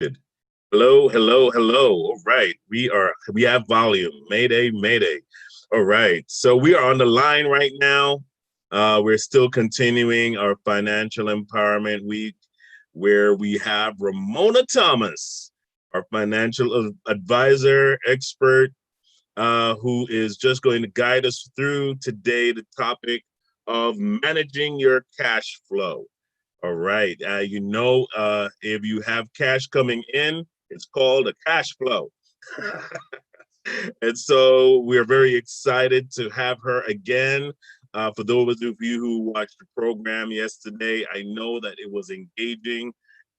Good. Hello, hello, hello. All right. We have volume. Mayday, mayday. All right. So we are on the line right now. We're still continuing our financial empowerment week where we have Ramona Thomas, our financial advisor expert, who is just going to guide us through today the topic of managing your cash flow. All right. If you have cash coming in, it's called a cash flow. And so we're very excited to have her again. For those of you who watched the program yesterday, I know that it was engaging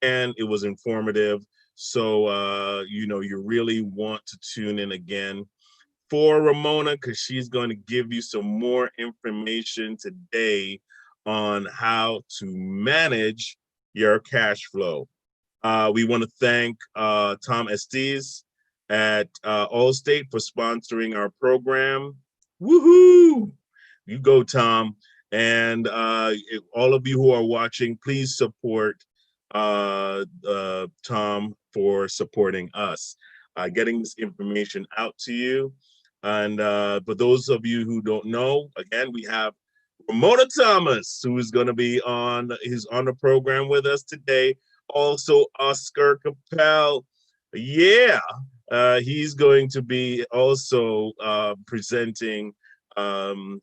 and it was informative. So, you really want to tune in again for Ramona because she's going to give you some more information today on how to manage your cash flow. We want to thank Tom Estes at Allstate for sponsoring our program. Woohoo! You go, Tom. And all of you who are watching, please support Tom for supporting us, getting this information out to you. And for those of you who don't know, again, we have Ramona Thomas, who is going to be he's on the program with us today. Also, Oscar Capel. Yeah, he's going to be also presenting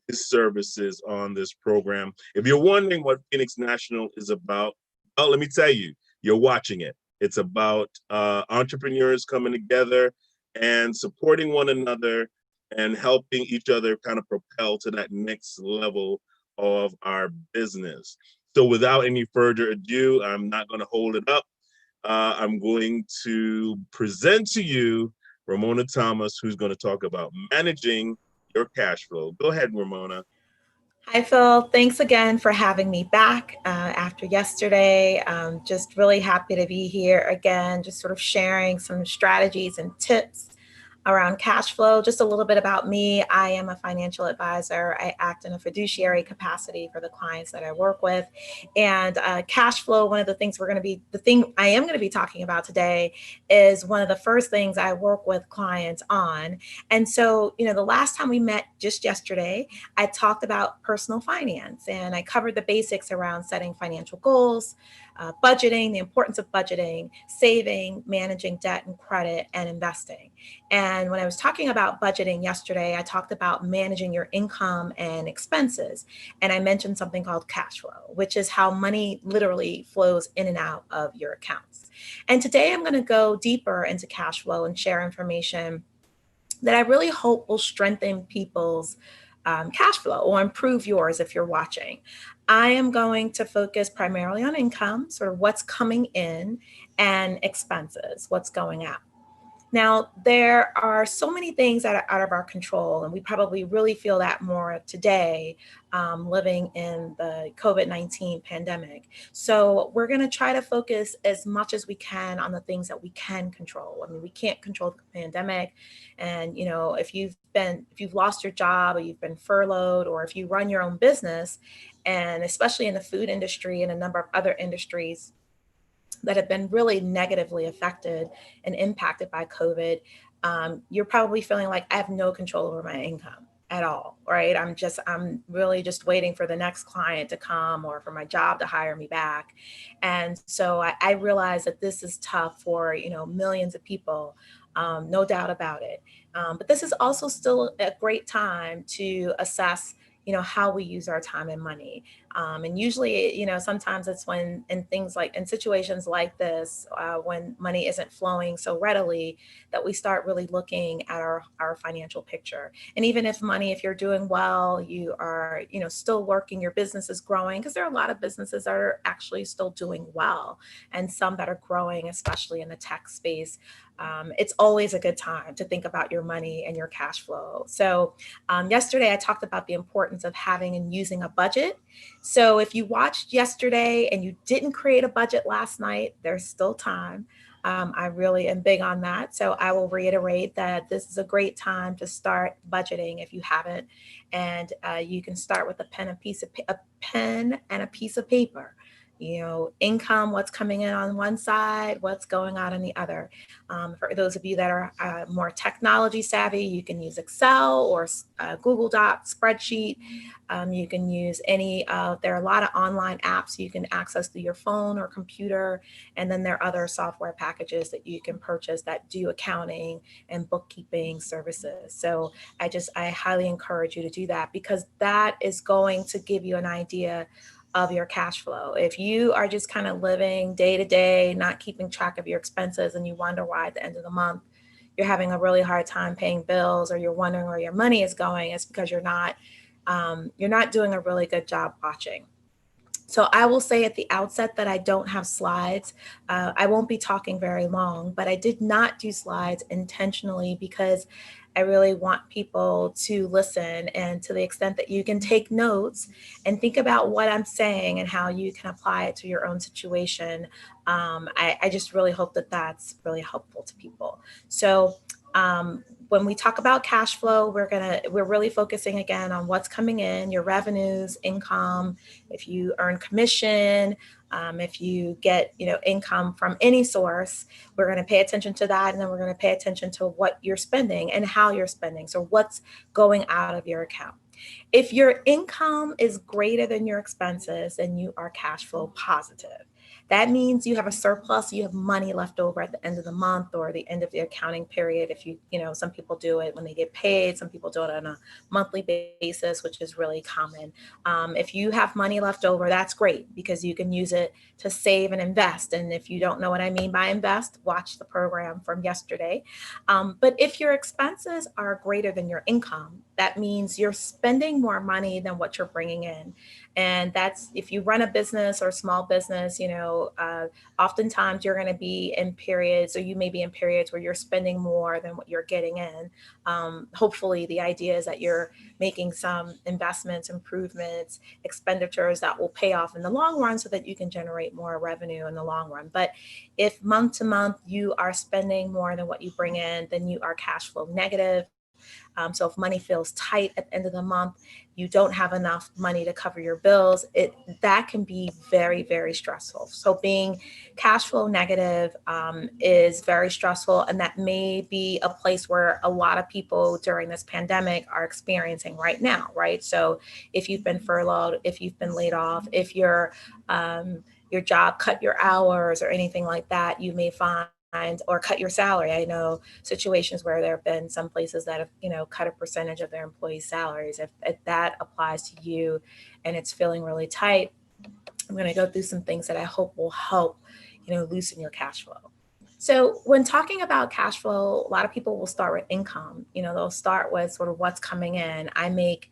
his services on this program. If you're wondering what Phoenix National is about, well, let me tell you, you're watching it. It's about entrepreneurs coming together and supporting one another and helping each other kind of propel to that next level of our business. So without any further ado, I'm not going to hold it up. I'm going to present to you Ramona Thomas, who's going to talk about managing your cash flow. Go ahead, Ramona. Hi, Phil. Thanks again for having me back after yesterday. Just really happy to be here again, just sort of sharing some strategies and tips around cash flow. Just a little bit about me. I am a financial advisor. I act in a fiduciary capacity for the clients that I work with. And cash flow, one of the things the thing I am going to be talking about today is one of the first things I work with clients on. And so, the last time we met just yesterday, I talked about personal finance and I covered the basics around setting financial goals, budgeting, the importance of budgeting, saving, managing debt and credit, and investing. And when I was talking about budgeting yesterday, I talked about managing your income and expenses. And I mentioned something called cash flow, which is how money literally flows in and out of your accounts. And today I'm going to go deeper into cash flow and share information that I really hope will strengthen people's cash flow or improve yours if you're watching. I am going to focus primarily on income, sort of what's coming in, and expenses, what's going out. Now, there are so many things that are out of our control, and we probably really feel that more today, living in the COVID-19 pandemic. So, we're going to try to focus as much as we can on the things that we can control. I mean, we can't control the pandemic. And, if you've lost your job or you've been furloughed, or if you run your own business, and especially in the food industry and a number of other industries, that have been really negatively affected and impacted by COVID, you're probably feeling like I have no control over my income at all, right? I'm really just waiting for the next client to come or for my job to hire me back. And so I realize that this is tough for, millions of people, no doubt about it. But this is also still a great time to assess how we use our time and money. And usually, sometimes it's when in situations like this, when money isn't flowing so readily, that we start really looking at our financial picture. And even if you're doing well, you are, still working, your business is growing, because there are a lot of businesses that are actually still doing well and some that are growing, especially in the tech space. It's always a good time to think about your money and your cash flow. So yesterday I talked about the importance of having and using a budget. So if you watched yesterday and you didn't create a budget last night, there's still time. I really am big on that. So I will reiterate that this is a great time to start budgeting if you haven't. And you can start with a pen and a piece of paper. income, what's coming in on one side, what's going out on the other. For those of you that are more technology savvy, you can use Excel or Google Docs, spreadsheet. You can use there are a lot of online apps you can access through your phone or computer. And then there are other software packages that you can purchase that do accounting and bookkeeping services. So I highly encourage you to do that, because that is going to give you an idea of your cash flow. If you are just kind of living day to day, not keeping track of your expenses, and you wonder why at the end of the month you're having a really hard time paying bills, or you're wondering where your money is going, it's because you're not doing a really good job watching. So I will say at the outset that I don't have slides. I won't be talking very long, but I did not do slides intentionally because I really want people to listen, and to the extent that you can take notes and think about what I'm saying and how you can apply it to your own situation. I just really hope that that's really helpful to people. So um, when we talk about cash flow, we're really focusing again on what's coming in, your revenues, income. If you earn commission, if you get income from any source, we're going to pay attention to that, and then we're going to pay attention to what you're spending and how you're spending. So what's going out of your account? If your income is greater than your expenses, then you are cash flow positive. That means you have a surplus, you have money left over at the end of the month or the end of the accounting period. If some people do it when they get paid, some people do it on a monthly basis, which is really common. If you have money left over, that's great, because you can use it to save and invest. And if you don't know what I mean by invest, watch the program from yesterday. But if your expenses are greater than your income, that means you're spending more money than what you're bringing in. And that's, if you run a business or a small business, oftentimes you're going to be in periods, or you may be in periods where you're spending more than what you're getting in. Hopefully, the idea is that you're making some investments, improvements, expenditures that will pay off in the long run, so that you can generate more revenue in the long run. But if month to month you are spending more than what you bring in, then you are cash flow negative. So if money feels tight at the end of the month, you don't have enough money to cover your bills, that can be very, very stressful. So being cash flow negative is very stressful, and that may be a place where a lot of people during this pandemic are experiencing right now, right? So if you've been furloughed, if you've been laid off, if your job cut your hours or anything like that, you may find, or cut your salary. I know situations where there have been some places that have, cut a percentage of their employees' salaries. If that applies to you and it's feeling really tight, I'm going to go through some things that I hope will help, loosen your cash flow. So when talking about cash flow, a lot of people will start with income. They'll start with sort of what's coming in. I make,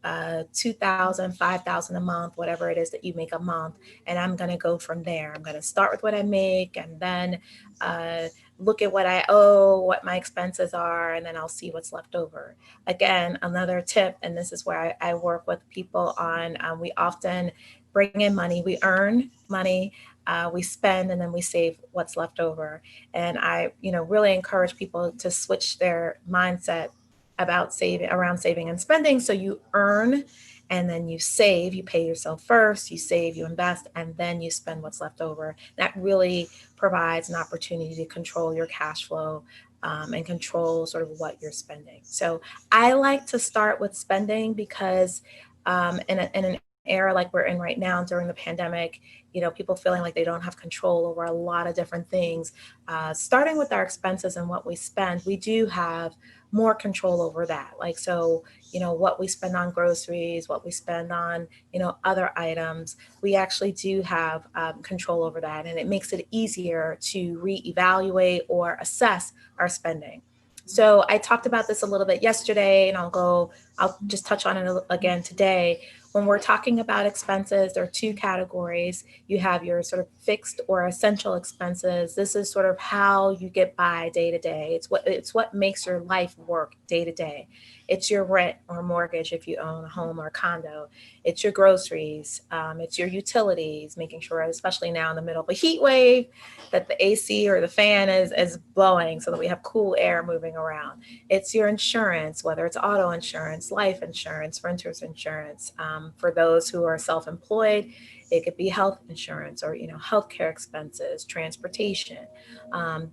2,000, 5,000 a month, whatever it is that you make a month, and I'm going to go from there. I'm going to start with what I make, and then look at what I owe, what my expenses are, and then I'll see what's left over. Again, another tip, and this is where I work with people on. We often bring in money, we earn money, we spend, and then we save what's left over. And I, really encourage people to switch their mindset about around saving and spending. So you earn, and then you save, you pay yourself first, you save, you invest, and then you spend what's left over. That really provides an opportunity to control your cash flow, and control sort of what you're spending. So I like to start with spending, because in an era like we're in right now during the pandemic, people feeling like they don't have control over a lot of different things. Starting with our expenses and what we spend, we do have more control over that. Like, so, what we spend on groceries, what we spend on, other items, we actually do have control over that. And it makes it easier to reevaluate or assess our spending. So I talked about this a little bit yesterday, and I'll just touch on it again today. When we're talking about expenses, there are two categories. You have your sort of fixed or essential expenses. This is sort of how you get by day to day. It's what makes your life work day to day. It's your rent or mortgage if you own a home or a condo. It's your groceries. It's your utilities, making sure, especially now in the middle of a heat wave, that the AC or the fan is blowing so that we have cool air moving around. It's your insurance, whether it's auto insurance, life insurance, renter's insurance. For those who are self-employed, it could be health insurance or healthcare expenses, transportation.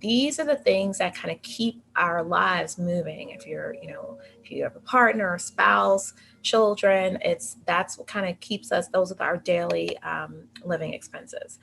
These are the things that kind of keep our lives moving. If you have a partner, a spouse, children, that's what kind of keeps us. Those are our daily living expenses.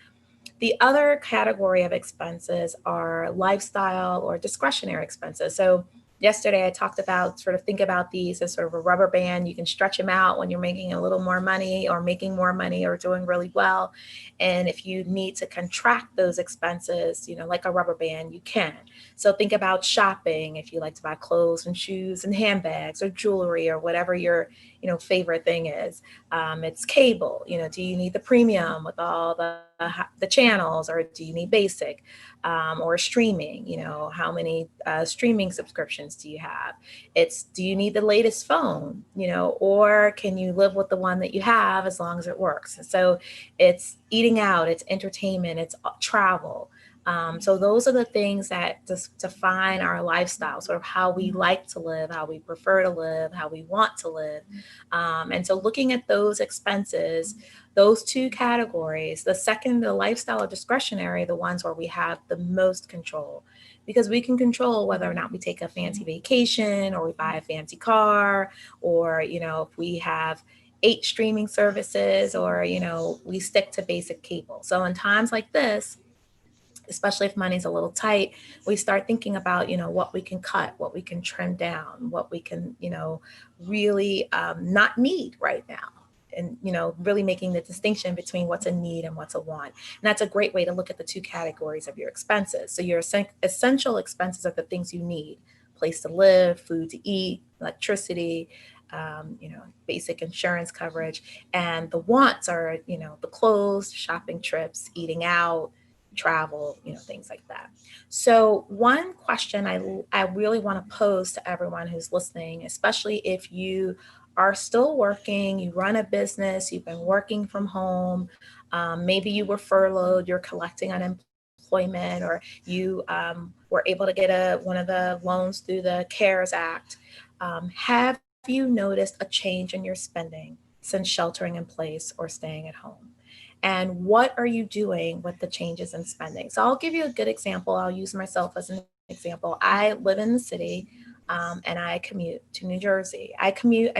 The other category of expenses are lifestyle or discretionary expenses. So yesterday I talked about, sort of think about these as sort of a rubber band. You can stretch them out when you're making a little more money or making more money or doing really well. And if you need to contract those expenses, like a rubber band, you can. So think about shopping. If you like to buy clothes and shoes and handbags or jewelry or whatever your favorite thing is. It's cable. Do you need the premium with all the channels, or do you need basic, or streaming? How many streaming subscriptions do you have? It's, do you need the latest phone? Or can you live with the one that you have as long as it works? So it's eating out, it's entertainment, it's travel. So those are the things that just define our lifestyle, sort of how we like to live, how we prefer to live, how we want to live. And so looking at those expenses, those two categories, the second, the lifestyle or discretionary, the ones where we have the most control, because we can control whether or not we take a fancy vacation or we buy a fancy car, or, if we have 8 streaming services, or, we stick to basic cable. So in times like this, especially if money's a little tight, we start thinking about, what we can cut, what we can trim down, what we can, really not need right now. And, really making the distinction between what's a need and what's a want. And that's a great way to look at the two categories of your expenses. So your essential expenses are the things you need: place to live, food to eat, electricity, basic insurance coverage. And the wants are, the clothes, shopping trips, eating out, travel, things like that. So one question I really want to pose to everyone who's listening, especially if you are still working, you run a business, you've been working from home, maybe you were furloughed, you're collecting unemployment, or you were able to get one of the loans through the CARES Act. Have you noticed a change in your spending since sheltering in place or staying at home? And what are you doing with the changes in spending? So I'll give you a good example. I'll use myself as an example. I live in the city, and I commute to New Jersey. I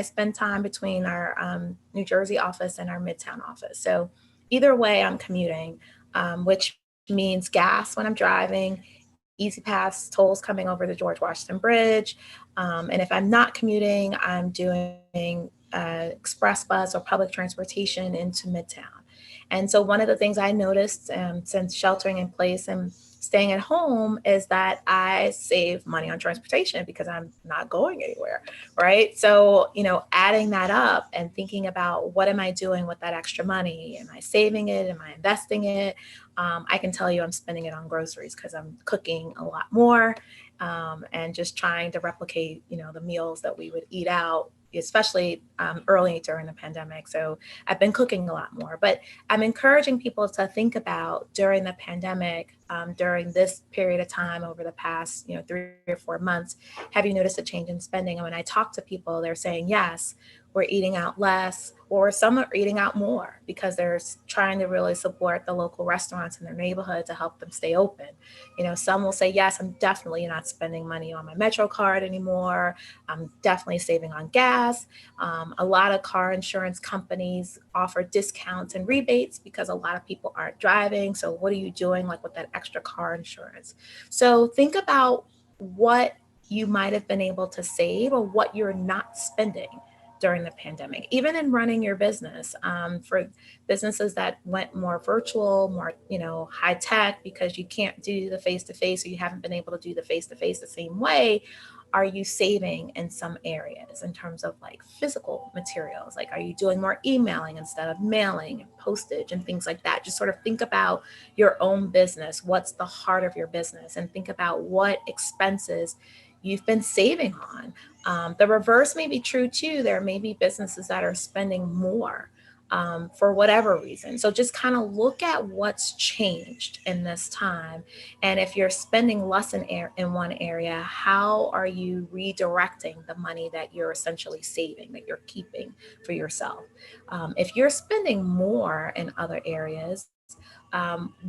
spend time between our New Jersey office and our Midtown office. So either way, I'm commuting, which means gas when I'm driving, easy pass tolls coming over the George Washington Bridge. And if I'm not commuting, I'm doing express bus or public transportation into Midtown. And so one of the things I noticed since sheltering in place and staying at home is that I save money on transportation because I'm not going anywhere, right? So, adding that up and thinking about, what am I doing with that extra money? Am I saving it? Am I investing it? I can tell you I'm spending it on groceries because I'm cooking a lot more, and just trying to replicate, the meals that we would eat out, especially early during the pandemic. So I've been cooking a lot more, but I'm encouraging people to think about, during the pandemic, during this period of time over the past, 3 or 4 months, have you noticed a change in spending? And when I talk to people, they're saying, yes, we're eating out less, or some are eating out more because they're trying to really support the local restaurants in their neighborhood to help them stay open. Some will say, yes, I'm definitely not spending money on my Metro card anymore. I'm definitely saving on gas. A lot of car insurance companies offer discounts and rebates because a lot of people aren't driving. So what are you doing, like, with that extra car insurance? So think about what you might have been able to save, or what you're not spending during the pandemic, even in running your business. For businesses that went more virtual, more, high tech, because you can't do the face to face, or you haven't been able to do the face to face the same way, are you saving in some areas in terms of, like, physical materials? Like, are you doing more emailing instead of mailing, and postage and things like that? Just sort of think about your own business. What's the heart of your business? And think about what expenses you've been saving on. The reverse may be true too. There may be businesses that are spending more. for whatever reason. So just kind of look at what's changed in this time. And if you're spending less in one area, how are you redirecting the money that you're essentially saving, that you're keeping for yourself? If you're spending more in other areas,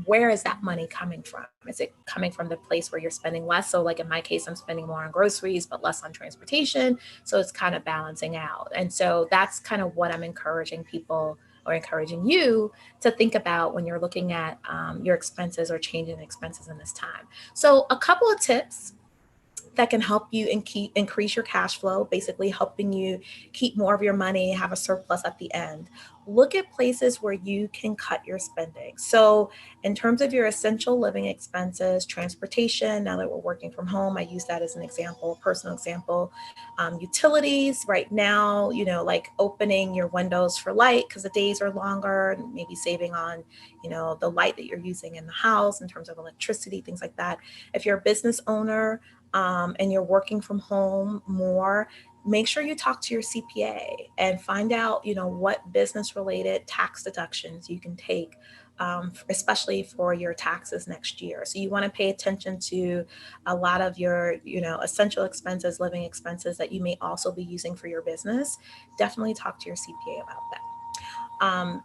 where is that money coming from? Is it coming from the place where you're spending less? So, like in my case, I'm spending more on groceries, but less on transportation. So, it's kind of balancing out. And so, that's kind of what I'm encouraging people or encouraging you to think about when you're looking at your expenses or changing expenses in this time. So, a couple of tips that can help you increase your cash flow, basically helping you keep more of your money, have a surplus at the end. Look at places where you can cut your spending. So, in terms of your essential living expenses, transportation, now that we're working from home, I use that as an example, personal example. Utilities, right now, like opening your windows for light because the days are longer, maybe saving on, the light that you're using in the house in terms of electricity, things like that. If you're a business owner, and you're working from home more, make sure you talk to your CPA and find out, what business related tax deductions you can take, especially for your taxes next year. So you want to pay attention to a lot of your, essential expenses, living expenses that you may also be using for your business. Definitely talk to your CPA about that.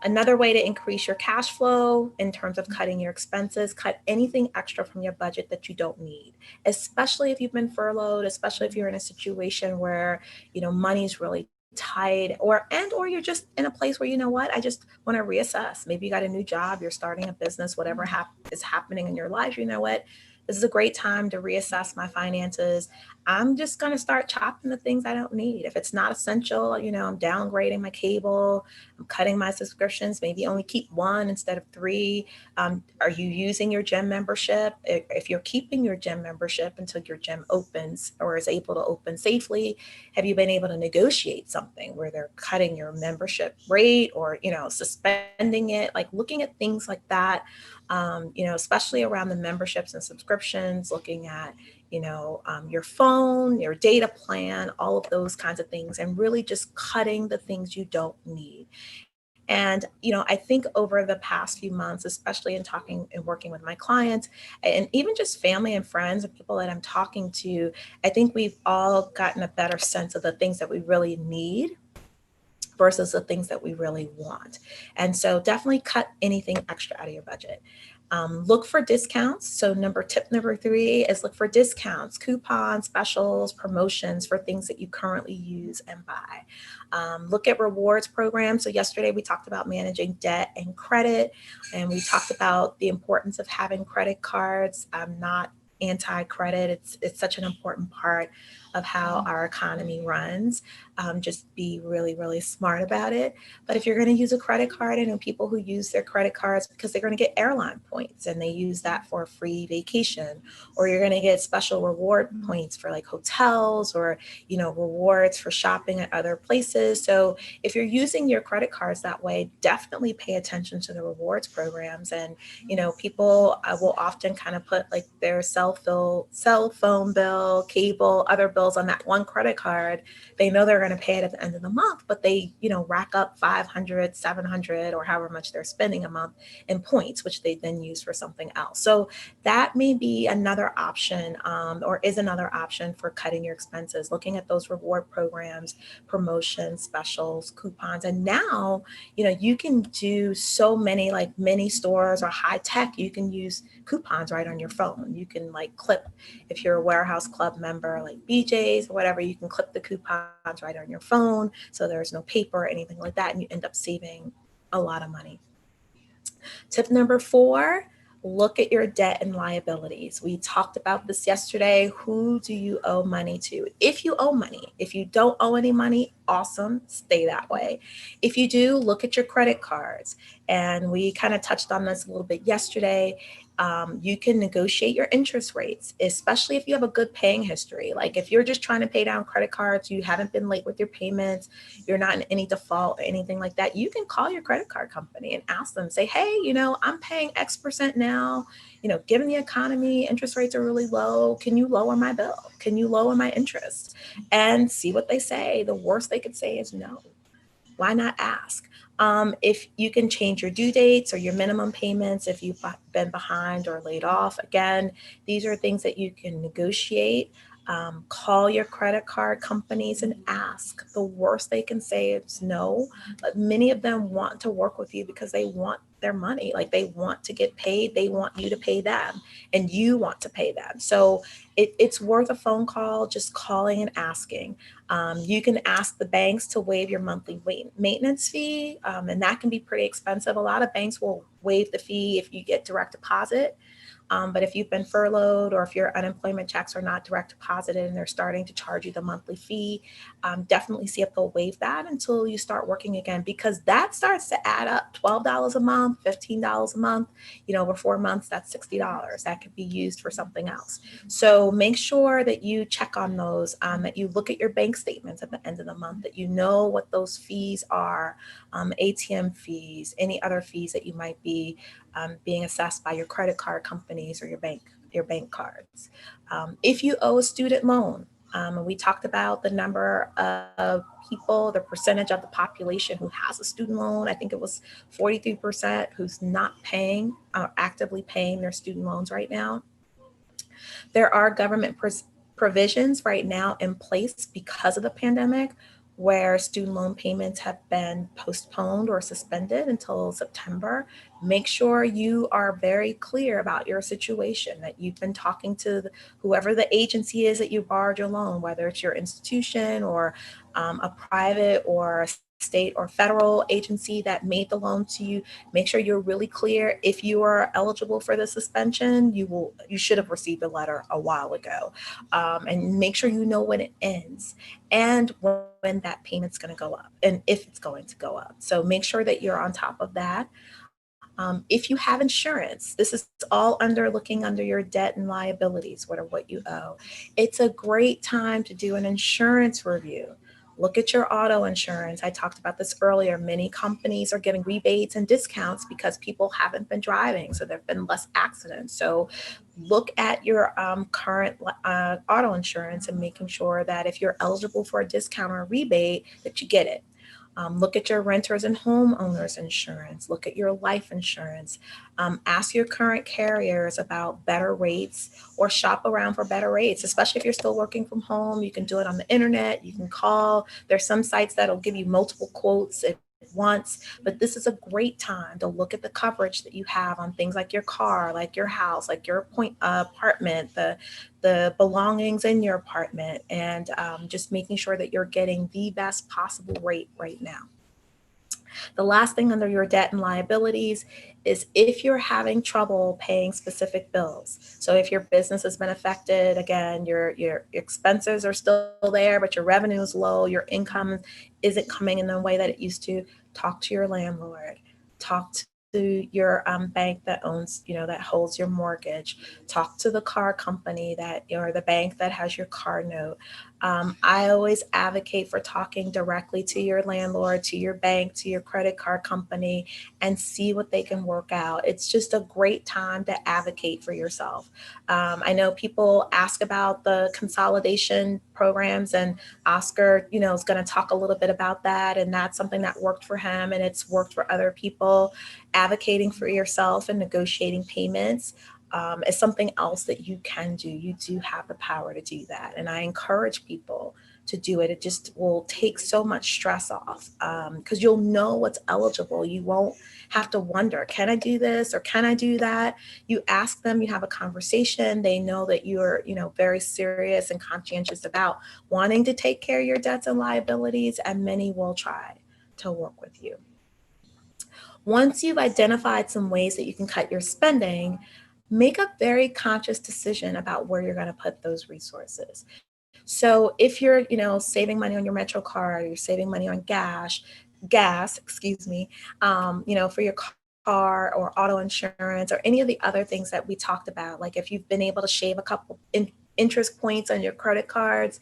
Another way to increase your cash flow in terms of cutting your expenses, cut anything extra from your budget that you don't need, especially if you've been furloughed, especially if you're in a situation where, money's really tight or you're just in a place where, I just want to reassess. Maybe you got a new job, you're starting a business, whatever is happening in your life. You know what? This is a great time to reassess my finances. I'm just going to start chopping the things I don't need. If it's not essential, I'm downgrading my cable, I'm cutting my subscriptions, maybe only keep one instead of three. Are you using your gym membership? If you're keeping your gym membership until your gym opens or is able to open safely, have you been able to negotiate something where they're cutting your membership rate or, suspending it? Like looking at things like that, especially around the memberships and subscriptions, looking at, your phone, your data plan, all of those kinds of things, and really just cutting the things you don't need. And, I think over the past few months, especially in talking and working with my clients and even just family and friends and people that I'm talking to, I think we've all gotten a better sense of the things that we really need versus the things that we really want. And so definitely cut anything extra out of your budget. Look for discounts. So tip number 3 is look for discounts, coupons, specials, promotions for things that you currently use and buy. Look at rewards programs. So yesterday we talked about managing debt and credit, and we talked about the importance of having credit cards. I'm not anti-credit. It's such an important part of how our economy runs. Just be really, really smart about it. But if you're going to use a credit card, I know people who use their credit cards because they're going to get airline points and they use that for a free vacation, or you're going to get special reward points for like hotels or, rewards for shopping at other places. So if you're using your credit cards that way, definitely pay attention to the rewards programs. And, people will often kind of put like their cell phone bill, cable, other bills on that one credit card. They know they're going to pay it at the end of the month, but they, rack up 500, 700, or however much they're spending a month in points, which they then use for something else. So that may be another option, or is another option for cutting your expenses, looking at those reward programs, promotions, specials, coupons. And now, you can do so many like mini stores or high tech. You can use coupons right on your phone. You can like clip, if you're a warehouse club member like BJ's or whatever, you can clip the coupons right on your phone so there's no paper or anything like that, and you end up saving a lot of money. Tip number 4, look at your debt and liabilities. We talked about this yesterday. Who do you owe money to? If you owe money, if you don't owe any money, awesome, stay that way. If you do, look at your credit cards. And we kind of touched on this a little bit yesterday. You can negotiate your interest rates, especially if you have a good paying history. Like if you're just trying to pay down credit cards, you haven't been late with your payments, you're not in any default or anything like that, you can call your credit card company and ask them, say, hey, I'm paying X% now. Given the economy, interest rates are really low. Can you lower my bill? Can you lower my interest? And see what they say. The worst they could say is no. Why not ask? If you can change your due dates or your minimum payments if you've been behind or laid off, again, these are things that you can negotiate. Call your credit card companies and ask. The worst they can say is no, but many of them want to work with you because they want their money. Like they want to get paid, they want you to pay them, and you want to pay them. So it's worth a phone call, just calling and asking. You can ask the banks to waive your monthly maintenance fee, and that can be pretty expensive. A lot of banks will waive the fee if you get direct deposit. But if you've been furloughed or if your unemployment checks are not direct deposited and they're starting to charge you the monthly fee, definitely see if they'll waive that until you start working again, because that starts to add up. $12 a month, $15 a month, over 4 months, that's $60. That could be used for something else. So make sure that you check on those, that you look at your bank statements at the end of the month, that you know what those fees are, ATM fees, any other fees that you might be being assessed by your credit card companies or your bank cards. If you owe a student loan, and we talked about the number of people, the percentage of the population who has a student loan. I think it was 43% who's not paying, actively paying their student loans right now. There are government provisions right now in place because of the pandemic where student loan payments have been postponed or suspended until September. Make sure you are very clear about your situation, that you've been talking to whoever the agency is that you borrowed your loan, whether it's your institution or a private or a state or federal agency that made the loan to you. Make sure you're really clear. If you are eligible for the suspension, you should have received a letter a while ago, and make sure you know when it ends and when that payment's going to go up and if it's going to go up. So make sure that you're on top of that. If you have insurance, this is all under looking under your debt and liabilities, what you owe. It's a great time to do an insurance review. Look at your auto insurance. I talked about this earlier. Many companies are giving rebates and discounts because people haven't been driving, so there have been less accidents. So look at your current auto insurance and making sure that if you're eligible for a discount or a rebate, that you get it. Look at your renters and homeowners insurance. Look at your life insurance. Ask your current carriers about better rates or shop around for better rates, especially if you're still working from home. You can do it on the internet. You can call. There's some sites that'll give you multiple quotes at once, but this is a great time to look at the coverage that you have on things like your car, like your house, like your apartment, the belongings in your apartment, and just making sure that you're getting the best possible rate right now. The last thing under your debt and liabilities is if you're having trouble paying specific bills. So if your business has been affected, again, your expenses are still there, but your revenue is low, your income isn't coming in the way that it used to, talk to your landlord. Talk to your bank that owns, that holds your mortgage. Talk to the car company that, or the bank that has your car note. I always advocate for talking directly to your landlord, to your bank, to your credit card company, and see what they can work out. It's just a great time to advocate for yourself. I know people ask about the consolidation programs, and Oscar, is going to talk a little bit about that. And that's something that worked for him and it's worked for other people. Advocating for yourself and negotiating payments is something else that you can do. You do have the power to do that. And I encourage people to do it. It just will take so much stress off because you'll know what's eligible. You won't have to wonder, can I do this or can I do that? You ask them, you have a conversation. They know that you're, very serious and conscientious about wanting to take care of your debts and liabilities, and many will try to work with you. Once you've identified some ways that you can cut your spending, make a very conscious decision about where you're going to put those resources. So if you're, saving money on your Metro card, you're saving money on gas, for your car or auto insurance or any of the other things that we talked about, like if you've been able to shave a couple interest points on your credit cards,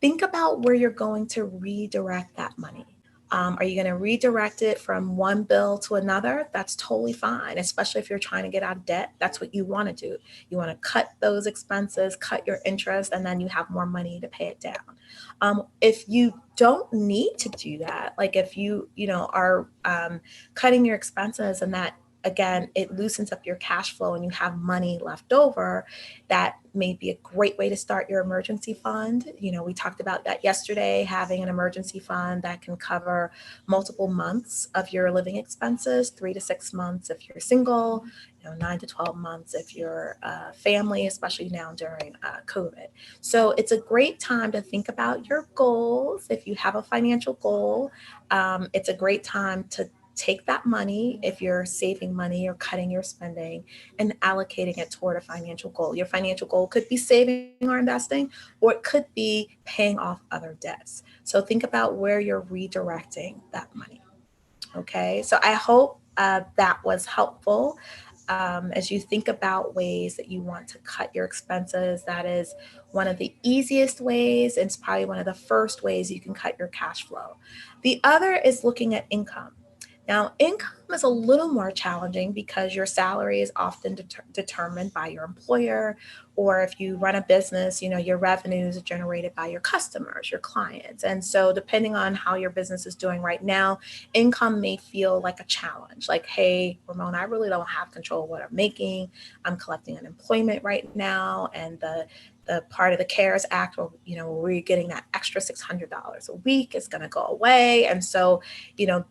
think about where you're going to redirect that money. Are you going to redirect it from one bill to another? That's totally fine, especially if you're trying to get out of debt. That's what you want to do. You want to cut those expenses, cut your interest, and then you have more money to pay it down. If you don't need to do that, like if you are cutting your expenses and that again it loosens up your cash flow and you have money left over, that may be a great way to start your emergency fund. We talked about that yesterday, having an emergency fund that can cover multiple months of your living expenses, 3 to 6 months if you're single, 9 to 12 months if you're a family, especially now during COVID. So it's a great time to think about your goals. If you have a financial goal, it's a great time to take that money, if you're saving money or cutting your spending, and allocating it toward a financial goal. Your financial goal could be saving or investing, or it could be paying off other debts. So think about where you're redirecting that money. Okay, so I hope that was helpful. As you think about ways that you want to cut your expenses, that is one of the easiest ways. And it's probably one of the first ways you can cut your cash flow. The other is looking at income. Now, income is a little more challenging because your salary is often determined by your employer, or if you run a business, your revenues are generated by your customers, your clients. And so, depending on how your business is doing right now, income may feel like a challenge. Like, hey, Ramona, I really don't have control of what I'm making. I'm collecting unemployment right now, and the part of the CARES Act where we're getting that extra $600 a week is going to go away. And so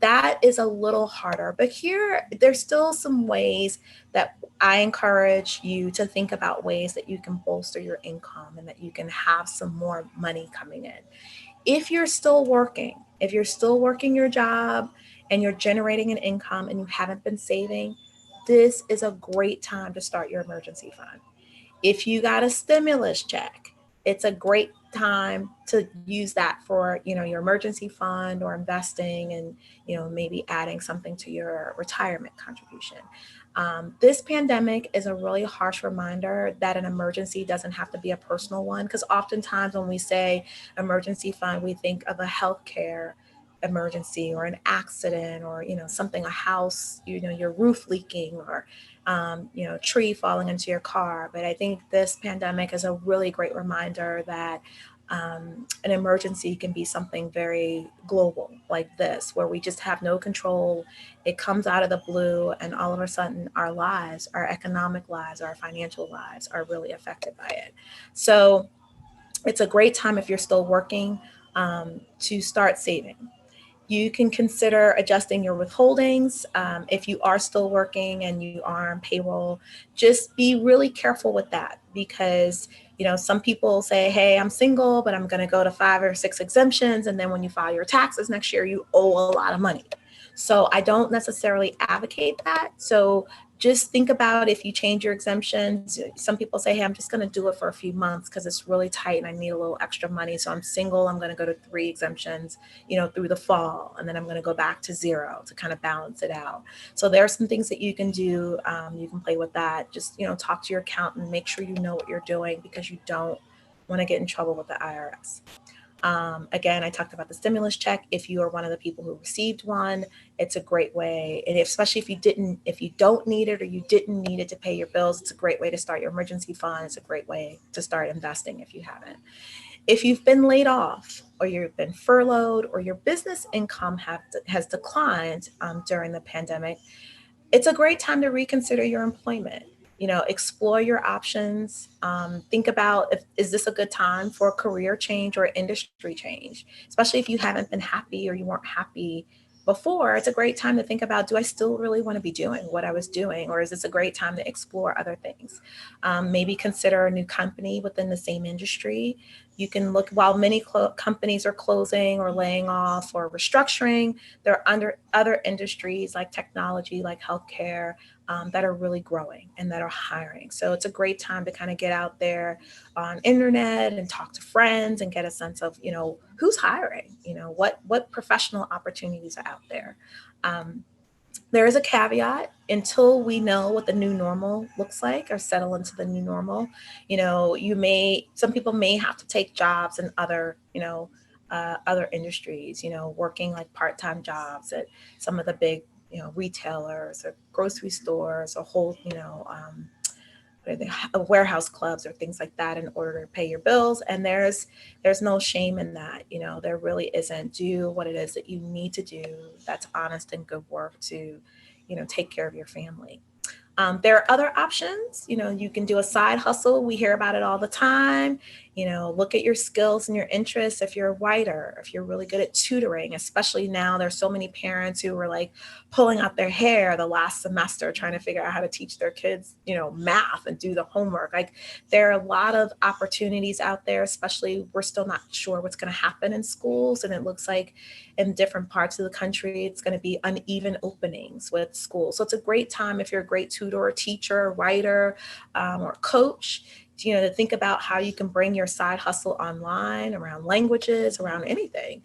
that is a little harder. But here, there's still some ways that I encourage you to think about ways that you can bolster your income and that you can have some more money coming in. If you're still working your job and you're generating an income and you haven't been saving, this is a great time to start your emergency fund. If you got a stimulus check, it's a great time to use that for your emergency fund or investing, and maybe adding something to your retirement contribution. This pandemic is a really harsh reminder that an emergency doesn't have to be a personal one, because oftentimes when we say emergency fund, we think of a healthcare emergency or an accident, or something, a house, your roof leaking, or tree falling into your car. But I think this pandemic is a really great reminder that an emergency can be something very global, like this, where we just have no control. It comes out of the blue, and all of a sudden, our lives, our economic lives, our financial lives are really affected by it. So it's a great time, if you're still working, to start saving. You can consider adjusting your withholdings. If you are still working and you are on payroll, just be really careful with that, because some people say, hey, I'm single, but I'm going to go to 5 or 6 exemptions, and then when you file your taxes next year, you owe a lot of money. So I don't necessarily advocate that. So just think about, if you change your exemptions. Some people say, hey, I'm just going to do it for a few months because it's really tight and I need a little extra money. So I'm single, I'm going to go to 3 exemptions, through the fall, and then I'm going to go back to zero to kind of balance it out. So there are some things that you can do. You can play with that. Just talk to your accountant, make sure you know what you're doing, because you don't want to get in trouble with the IRS. Again, I talked about the stimulus check. If you are one of the people who received one, it's a great way. And especially if you don't need it, or you didn't need it to pay your bills, it's a great way to start your emergency fund. It's a great way to start investing if you haven't. If you've been laid off, or you've been furloughed, or your business income has declined during the pandemic, it's a great time to reconsider your employment. Explore your options. Think about, if is this a good time for a career change or industry change, especially if you haven't been happy or you weren't happy before. It's a great time to think about, do I still really want to be doing what I was doing, or is this a great time to explore other things? Maybe consider a new company within the same industry. You can look, while many companies are closing or laying off or restructuring, there are under other industries like technology, like healthcare, that are really growing and that are hiring. So it's a great time to kind of get out there on internet and talk to friends and get a sense of, who's hiring, what professional opportunities are out there. Um, there is a caveat: until we know what the new normal looks like, or settle into the new normal, some people may have to take jobs in other, other industries, working like part-time jobs at some of the big, retailers or grocery stores or whole, what are they, warehouse clubs or things like that in order to pay your bills. And there's no shame in that. There really isn't. Do what it is that you need to do that's honest and good work to, take care of your family. There are other options. You can do a side hustle. We hear about it all the time. Look at your skills and your interests. If you're a writer, if you're really good at tutoring, especially now, there's so many parents who were like pulling out their hair the last semester trying to figure out how to teach their kids, math and do the homework. Like there are a lot of opportunities out there, especially we're still not sure what's going to happen in schools. And it looks like in different parts of the country, it's going to be uneven openings with schools. So it's a great time if you're a great tutor or teacher, writer, or coach, to think about how you can bring your side hustle online around languages, around anything.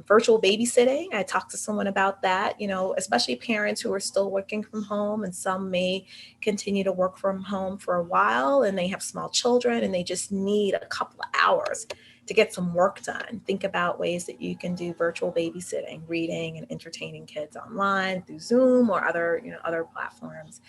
Virtual babysitting, I talked to someone about that, especially parents who are still working from home, and some may continue to work from home for a while and they have small children and they just need a couple of hours to get some work done. Think about ways that you can do virtual babysitting, reading and entertaining kids online through Zoom or other platforms.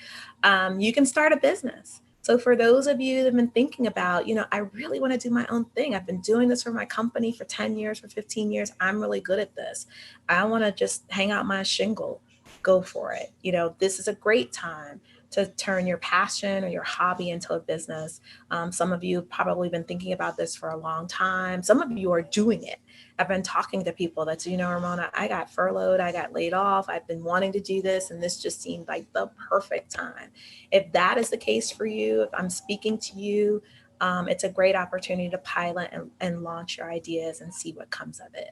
You can start a business. So for those of you that have been thinking about, I really want to do my own thing. I've been doing this for my company for 10 years, for 15 years. I'm really good at this. I want to just hang out my shingle. Go for it. This is a great time to turn your passion or your hobby into a business. Some of you have probably been thinking about this for a long time. Some of you are doing it. I've been talking to people that, Ramona, I got furloughed, I got laid off, I've been wanting to do this, and this just seemed like the perfect time. If that is the case for you, if I'm speaking to you, it's a great opportunity to pilot and launch your ideas and see what comes of it.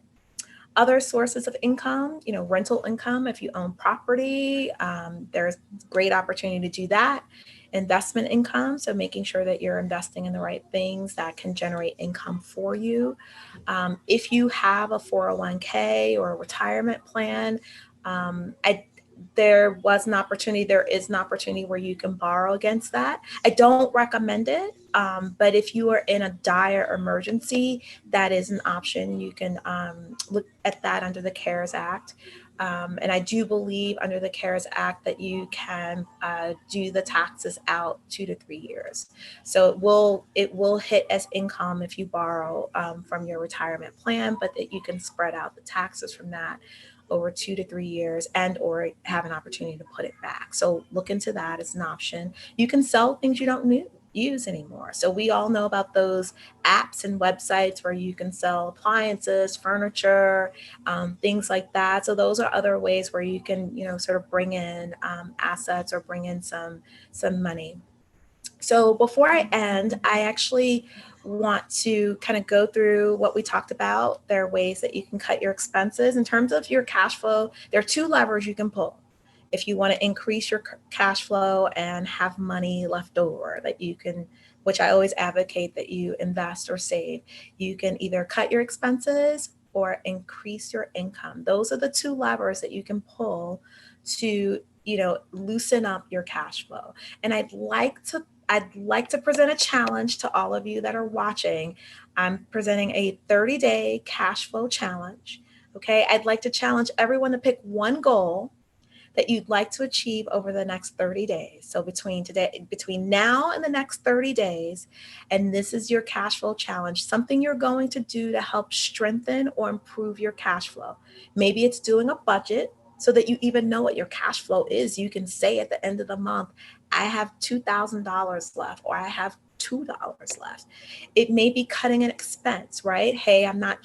Other sources of income, rental income. If you own property, there's great opportunity to do that. Investment income, so making sure that you're investing in the right things that can generate income for you. If you have a 401k or a retirement plan, I there is an opportunity where you can borrow against that. I don't recommend it, but if you are in a dire emergency, that is an option. You can look at that under the CARES Act. And I do believe under the CARES Act that you can do the taxes out 2 to 3 years. So it will hit as income if you borrow from your retirement plan, but that you can spread out the taxes from that over 2 to 3 years, and or have an opportunity to put it back. So look into that as an option. You can sell things you don't use anymore. So we all know about those apps and websites where you can sell appliances, furniture, things like that. So those are other ways where you can, sort of bring in assets or bring in some money. So before I end, I actually want to kind of go through what we talked about. There are ways that you can cut your expenses. In terms of your cash flow, there are two levers you can pull. If you want to increase your cash flow and have money left over that you can, which I always advocate that you invest or save, you can either cut your expenses or increase your income. Those are the two levers that you can pull to, loosen up your cash flow. And I'd like to present a challenge to all of you that are watching. I'm presenting a 30-day cash flow challenge. Okay, I'd like to challenge everyone to pick one goal that you'd like to achieve over the next 30 days. So between now and the next 30 days, and this is your cash flow challenge, something you're going to do to help strengthen or improve your cash flow. Maybe it's doing a budget so that you even know what your cash flow is. You can say at the end of the month, I have $2,000 left, or I have $2 left. It may be cutting an expense, right? Hey, I'm not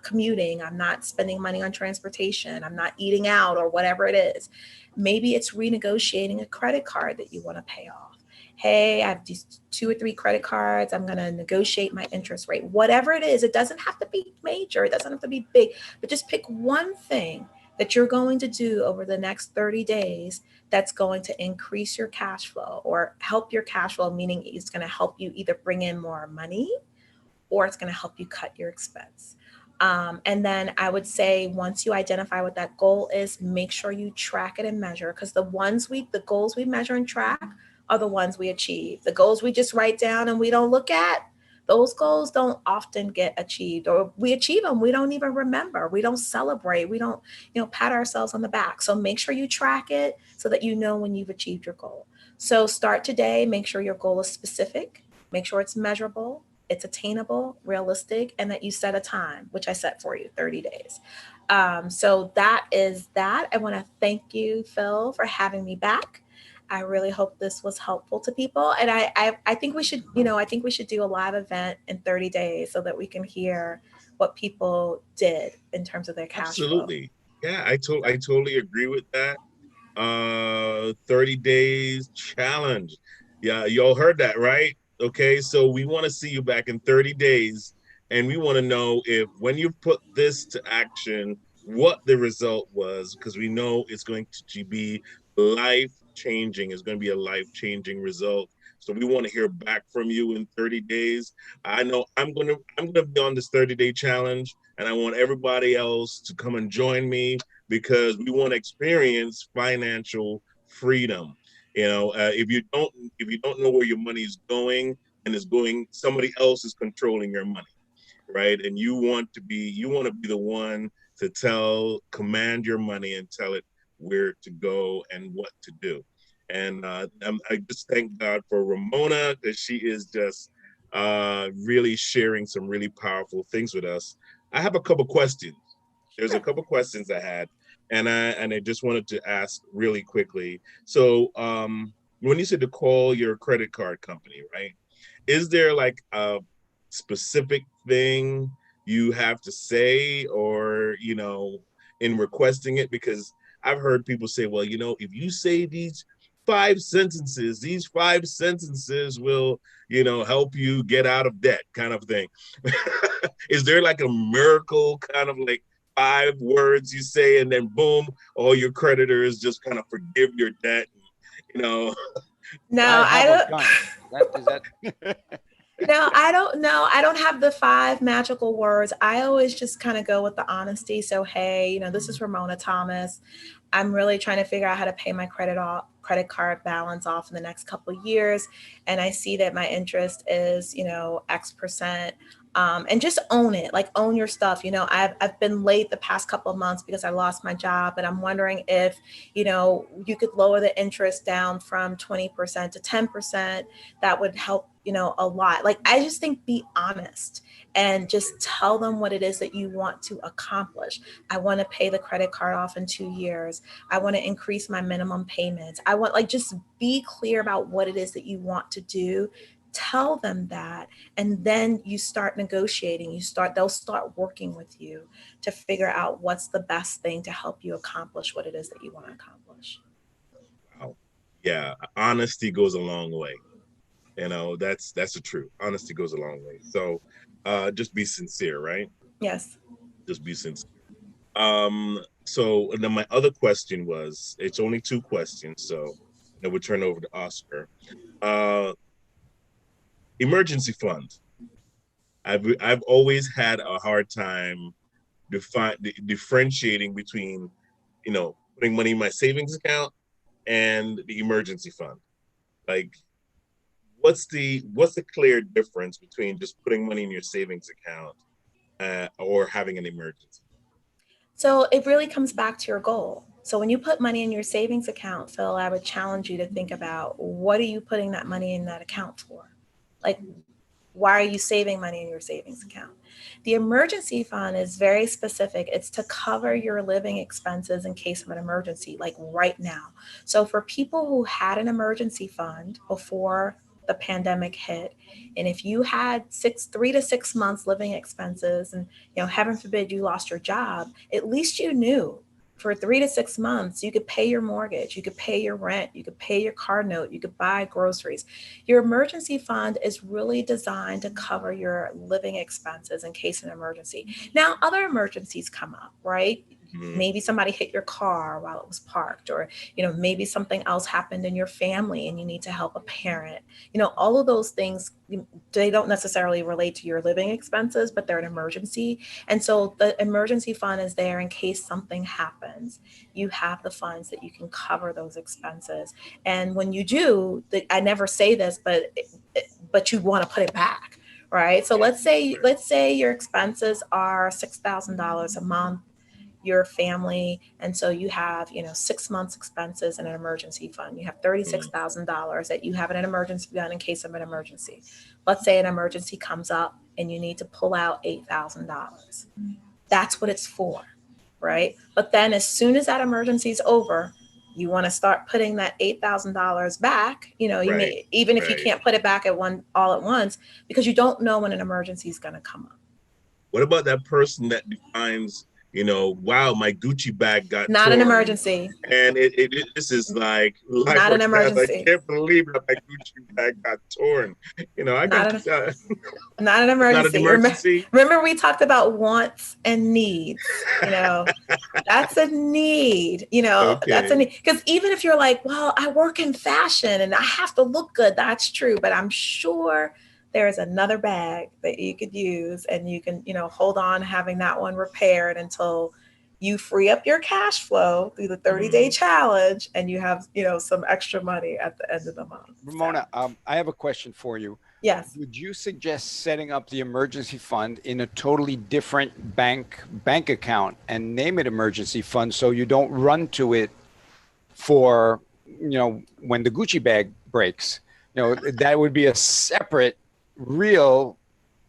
commuting, I'm not spending money on transportation, I'm not eating out, or whatever it is. Maybe it's renegotiating a credit card that you want to pay off. Hey, I have these 2 or 3 credit cards. I'm going to negotiate my interest rate. Whatever it is, it doesn't have to be major, it doesn't have to be big, but just pick one thing that you're going to do over the next 30 days that's going to increase your cash flow or help your cash flow, meaning it's going to help you either bring in more money or it's going to help you cut your expense. And then I would say once you identify what that goal is, make sure you track it and measure, because the goals we measure and track are the ones we achieve. The goals we just write down and we don't look at, Those goals don't often get achieved, or we achieve them, we don't even remember, we don't celebrate, we don't, pat ourselves on the back. So make sure you track it so that you know when you've achieved your goal. So start today, make sure your goal is specific, make sure it's measurable, it's attainable, realistic, and that you set a time, which I set for you, 30 days. So that is that. I want to thank you, Phil, for having me back. I really hope this was helpful to people. And I think we should, I think we should do a live event in 30 days so that we can hear what people did in terms of their cash flow. Absolutely. Yeah, I totally agree with that. 30 days challenge. Yeah, y'all heard that, right? Okay, so we want to see you back in 30 days, and we want to know if when you put this to action, what the result was, because we know it's going to be life changing. It's going to be a life changing result. So we want to hear back from you in 30 days. I know I'm gonna be on this 30-day challenge, and I want everybody else to come and join me because we want to experience financial freedom. If you don't know where your money is going and is going, somebody else is controlling your money, right? And you want to be the one to command your money and tell it where to go and what to do. And I just thank God for Ramona because she is just really sharing some really powerful things with us. I have a couple questions. There's a Sure. couple questions I had, and I just wanted to ask really quickly. So, when you said to call your credit card company, right? Is there like a specific thing you have to say, or in requesting it? Because I've heard people say, well, if you say these 5 sentences will, help you get out of debt, kind of thing. Is there like a miracle kind of like 5 words you say and then boom, all your creditors just kind of forgive your debt? You know, No, I I have a don't. gun. That is that. No, I don't know. I don't have the five magical words. I always just kind of go with the honesty. So, hey, this is Ramona Thomas. I'm really trying to figure out how to pay my credit card balance off in the next couple of years, and I see that my interest is X%. And just own it, like own your stuff. I've been late the past couple of months because I lost my job, and I'm wondering if you could lower the interest down from 20% to 10%. That would help a lot. Like, I just think, be honest and just tell them what it is that you want to accomplish. I want to pay the credit card off in 2 years. I want to increase my minimum payments. I want, like, just be clear about what it is that you want to do. Tell them that, and then you start negotiating. They'll start working with you to figure out what's the best thing to help you accomplish what it is that you want to accomplish. wow, yeah, honesty goes a long way. That's the truth. Honesty goes a long way. So, just be sincere, right? Yes. Just be sincere. So and then my other question was, it's only 2 questions, so then we'll turn over to Oscar. Uh, Emergency fund. I've always had a hard time differentiating between, putting money in my savings account and the emergency fund. Like, what's the clear difference between just putting money in your savings account or having an emergency? So it really comes back to your goal. So when you put money in your savings account, Phil, I would challenge you to think about, what are you putting that money in that account for? Like, why are you saving money in your savings account? The emergency fund is very specific. It's to cover your living expenses in case of an emergency, like right now. So for people who had an emergency fund before the pandemic hit, and if you had 3 to 6 months living expenses, and heaven forbid you lost your job, at least you knew for 3 to 6 months you could pay your mortgage, you could pay your rent, you could pay your car note, you could buy groceries. Your emergency fund is really designed to cover your living expenses in case of an emergency. Now, other emergencies come up, right? Mm-hmm. Maybe somebody hit your car while it was parked, or maybe something else happened in your family and you need to help a parent. All of those things, they don't necessarily relate to your living expenses, but they're an emergency. And so the emergency fund is there in case something happens. You have the funds that you can cover those expenses. And when you do, I never say this, but you want to put it back, right? So let's say your expenses are $6,000 a month, your family, and so you have 6 months expenses in an emergency fund. You have $36,000 that you have in an emergency fund in case of an emergency. Let's say an emergency comes up and you need to pull out $8,000. That's what it's for, right? But then as soon as that emergency is over, you want to start putting that $8,000 back. You Right. may, even if you Right. can't put it back all at once, because you don't know when an emergency is going to come up. What about that person that defines, wow, my Gucci bag got Not an torn, emergency. and this is like life Not or an death. I emergency. can't believe that my Gucci bag got torn. I got Not an not an it's not an emergency. emergency. Remember we talked about wants and needs. That's a need. That's a Okay. need. Because even if you're like, well, I work in fashion and I have to look good, that's true. But I'm sure there's another bag that you could use, and you can, hold on having that one repaired until you free up your cash flow through the 30-day challenge, and you have, some extra money at the end of the month. Ramona, So, I have a question for you. yes. Would you suggest setting up the emergency fund in a totally different bank account and name it emergency fund so you don't run to it for, when the Gucci bag breaks? That would be a separate, real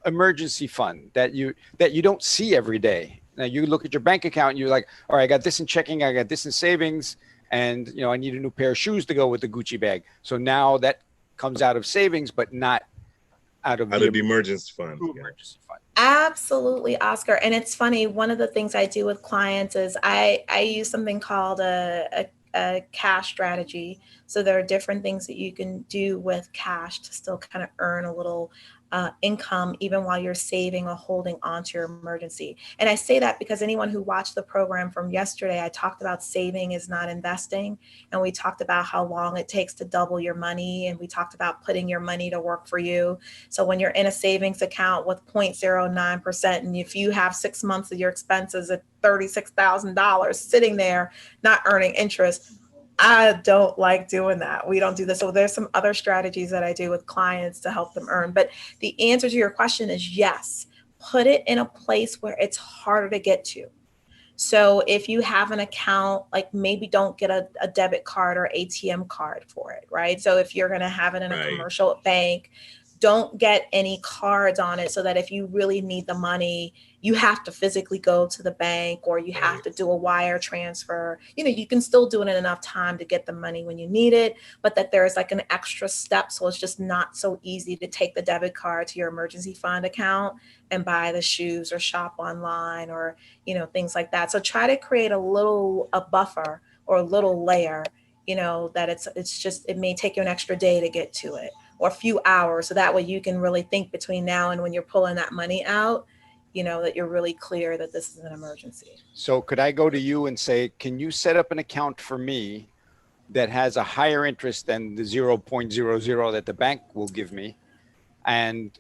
emergency fund that you don't see every day. Now you look at your bank account and you're like, all right, I got this in checking, I got this in savings, and I need a new pair of shoes to go with the Gucci bag. So now that comes out of savings, but not out of the emergency fund. emergency fund. Absolutely, Oscar. And it's funny, one of the things I do with clients is I use something called a cash strategy. So there are different things that you can do with cash to still kind of earn a little income, even while you're saving or holding on to your emergency. And I say that because anyone who watched the program from yesterday, I talked about saving is not investing. And we talked about how long it takes to double your money. And we talked about putting your money to work for you. So when you're in a savings account with 0.09%, and if you have 6 months of your expenses at $36,000 sitting there, not earning interest, I don't like doing that. We don't do this. So there's some other strategies that I do with clients to help them earn. But the answer to your question is yes. Put it in a place where it's harder to get to. So if you have an account, like maybe don't get a debit card or ATM card for it, right? So if you're going to have it in a commercial bank, don't get any cards on it, so that if you really need the money, you have to physically go to the bank, or you have to do a wire transfer. You can still do it in enough time to get the money when you need it, but that there's like an extra step. So it's just not so easy to take the debit card to your emergency fund account and buy the shoes or shop online, or, things like that. So try to create a buffer or a little layer, that it's just, it may take you an extra day to get to it, or a few hours. So that way you can really think between now and when you're pulling that money out, that you're really clear that this is an emergency. So could I go to you and say, can you set up an account for me that has a higher interest than the 0.00 that the bank will give me? And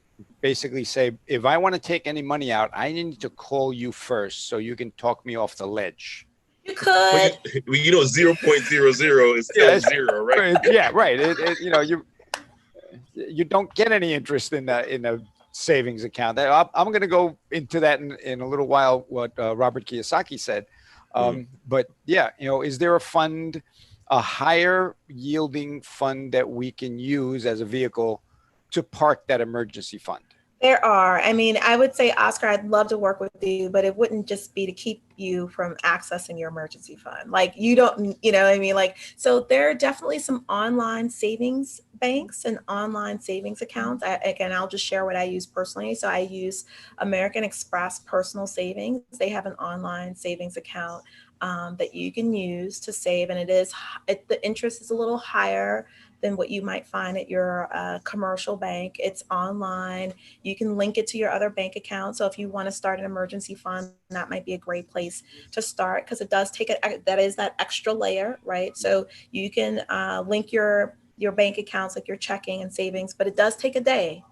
basically say, if I want to take any money out, I need to call you first so you can talk me off the ledge. You could. 0.00 is still zero, right? Yeah, right. You don't get any interest in a savings account. I'm going to go into that in a little while, what Robert Kiyosaki said. But yeah, is there a higher yielding fund that we can use as a vehicle to park that emergency fund? There are. I mean, I would say, Oscar, I'd love to work with you, but it wouldn't just be to keep you from accessing your emergency fund. Like, you don't, what I mean? Like, so there are definitely some online savings banks and online savings accounts. Again, I'll just share what I use personally. So I use American Express Personal Savings. They have an online savings account that you can use to save. And the interest is a little higher than what you might find at your commercial bank. It's online. You can link it to your other bank account. So if you want to start an emergency fund, that might be a great place to start, because it does take that extra layer, right? So you can link your bank accounts, like your checking and savings, but it does take a day.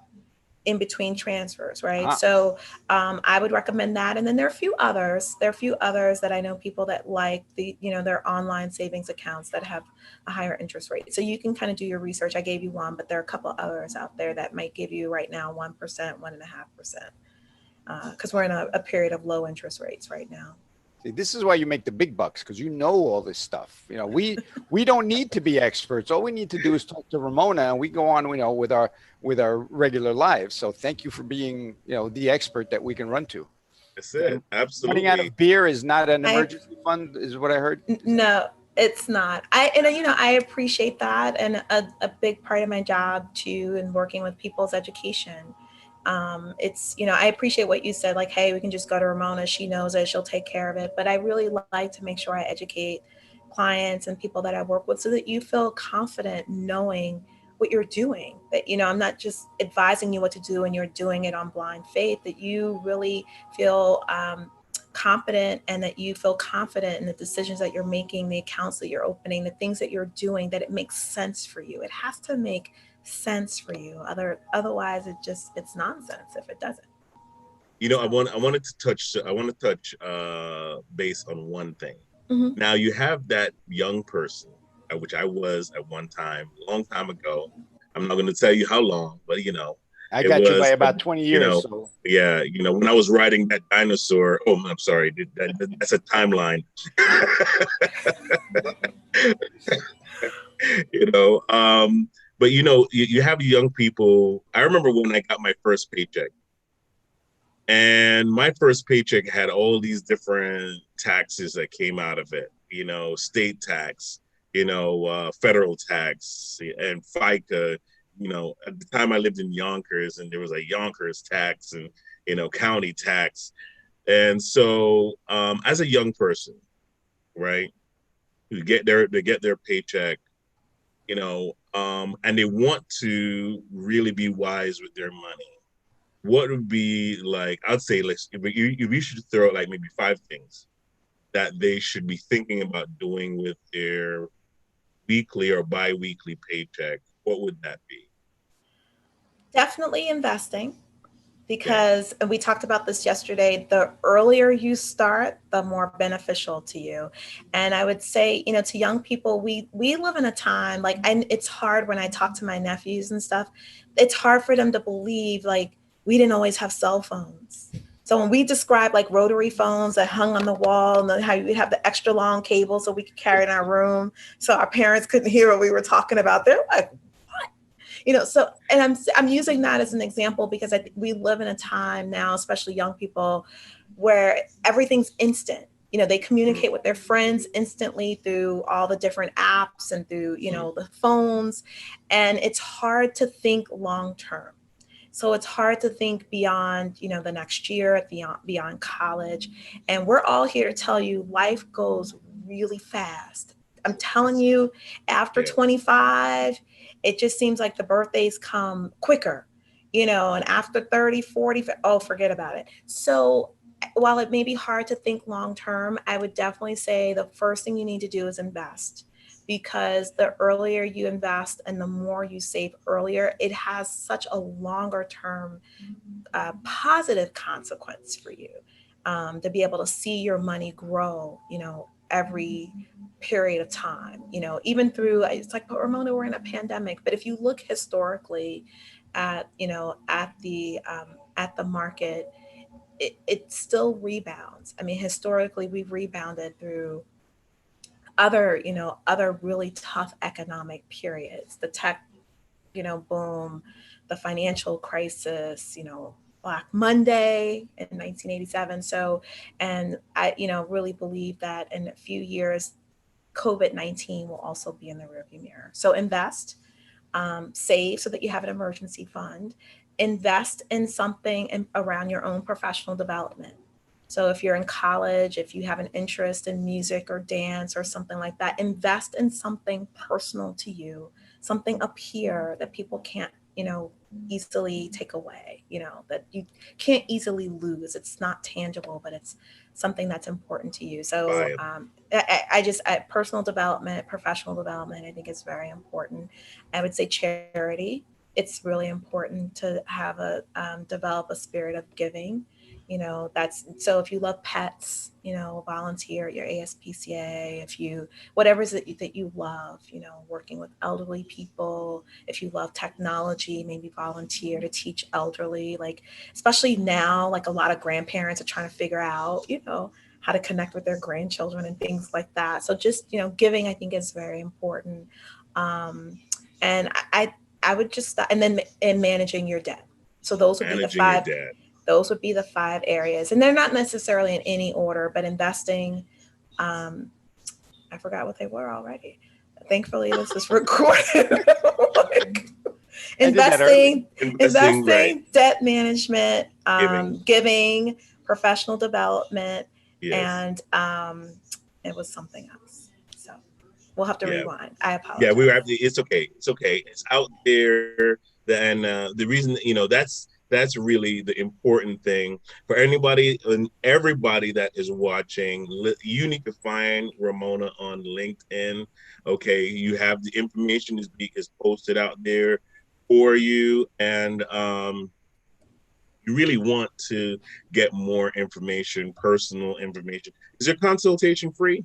in between transfers, right? Uh-huh. So I would recommend that. And then there are a few others. There are a few others that I know people that like their online savings accounts that have a higher interest rate. So you can kind of do your research. I gave you one, but there are a couple others out there that might give you right now 1%, 1.5%, because we're in a period of low interest rates right now. See, this is why you make the big bucks, because you know all this stuff. We don't need to be experts. All we need to do is talk to Ramona, and we go on, with our regular lives. So thank you for being, the expert that we can run to. That's it. And running out Absolutely. of beer is not an I emergency fund, is what I heard. No, it's not. I appreciate that, and a big part of my job too, in working with people's education. It's I appreciate what you said, like, hey, we can just go to Ramona. She knows it. She'll take care of it. But I really like to make sure I educate clients and people that I work with so that you feel confident knowing what you're doing. That I'm not just advising you what to do and you're doing it on blind faith. That you really feel competent and that you feel confident in the decisions that you're making, the accounts that you're opening, the things that you're doing, that it makes sense for you. It has to make sense for you. Otherwise it's nonsense if it doesn't. I So wanted to touch. I want to touch base on one thing. mhm. Now you have that young person, which I was at one time, a long time ago. I'm not going to tell you how long, but I it got you by was, about 20 you years. know, So yeah, when I was riding that dinosaur. Oh, I'm sorry, that's a timeline. you know, but you have young people. I remember when I got my first paycheck. And my first paycheck had all these different taxes that came out of it, state tax, federal tax, and FICA. At the time I lived in Yonkers, and there was a Yonkers tax and, county tax. And so as a young person, right, they get their paycheck, and they want to really be wise with their money. What would be like, I'd say, if you should throw out like maybe 5 things that they should be thinking about doing with their weekly or bi-weekly paycheck, what would that be? Definitely investing, Okay. because we talked about this yesterday, the earlier you start, the more beneficial to you. And I would say, to young people, we live in a time, like, and it's hard when I talk to my nephews and stuff, it's hard for them to believe, like, we didn't always have cell phones. So when we describe like rotary phones that hung on the wall, and then how you would have the extra long cable so we could carry it in our room so our parents couldn't hear what we were talking about, they're like, so, and I'm using that as an example because I think we live in a time now, especially young people, where everything's instant. They communicate with their friends instantly through all the different apps and through the phones, and it's hard to think long term. So it's hard to think beyond the next year, beyond college. And we're all here to tell you life goes really fast. I'm telling you, after Yeah. 25, it just seems like the birthdays come quicker, and after 30, 40, oh, forget about it. So while it may be hard to think long term, I would definitely say the first thing you need to do is invest, because the earlier you invest and the more you save earlier, it has such a longer term positive consequence for you, to be able to see your money grow, every period of time, even through, it's like, but Ramona, we're in a pandemic. But if you look historically at the market, it still rebounds. I mean, historically, we've rebounded through other really tough economic periods, the tech, boom, the financial crisis, Black Monday in 1987. So, and I, really believe that in a few years, COVID-19 will also be in the rearview mirror. So invest, save so that you have an emergency fund, invest in something around your own professional development. So if you're in college, if you have an interest in music or dance or something like that, invest in something personal to you, something up here that people can't, easily take away, that you can't easily lose. It's not tangible, but it's something that's important to you. So Buy personal development, professional development, I think is very important. I would say charity. it's really important to have a develop a spirit of giving. That's so if you love pets, volunteer at your ASPCA. If you whatever is it that you love, working with elderly people. If you love technology, maybe volunteer to teach elderly. Like especially now, like a lot of grandparents are trying to figure out, how to connect with their grandchildren and things like that. So just giving, I think, is very important. Um, and I would just and then in managing your debt. So those would be the Managing your five. debt. Those would be the five areas, and they're not necessarily in any order. But investing, um, I forgot what they were already. Thankfully, this is recorded. Like, I did that early. Investing, right? debt management, Giving. giving, professional development, Yes. and it was something else. So we'll have to Yeah. rewind. I Yeah, apologize. it's okay. It's okay. It's out there. And the reason, that's really the important thing for anybody and everybody that is watching. You need to find Ramona on LinkedIn. Okay, you have the information is posted out there for you, and you really want to get more information, personal information. Is your consultation free?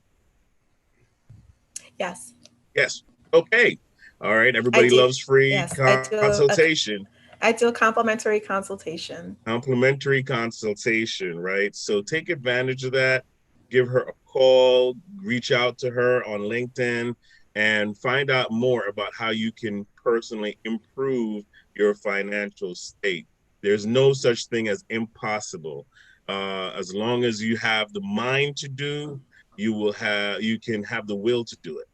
Yes, Yes. Okay. All right. I Everybody do. loves free Yes, consultation. I do a complimentary consultation. Complimentary consultation, right? So take advantage of that. Give her a call, reach out to her on LinkedIn, and find out more about how you can personally improve your financial state. There's no such thing as impossible. As long as you have the mind to do, you can have the will to do it.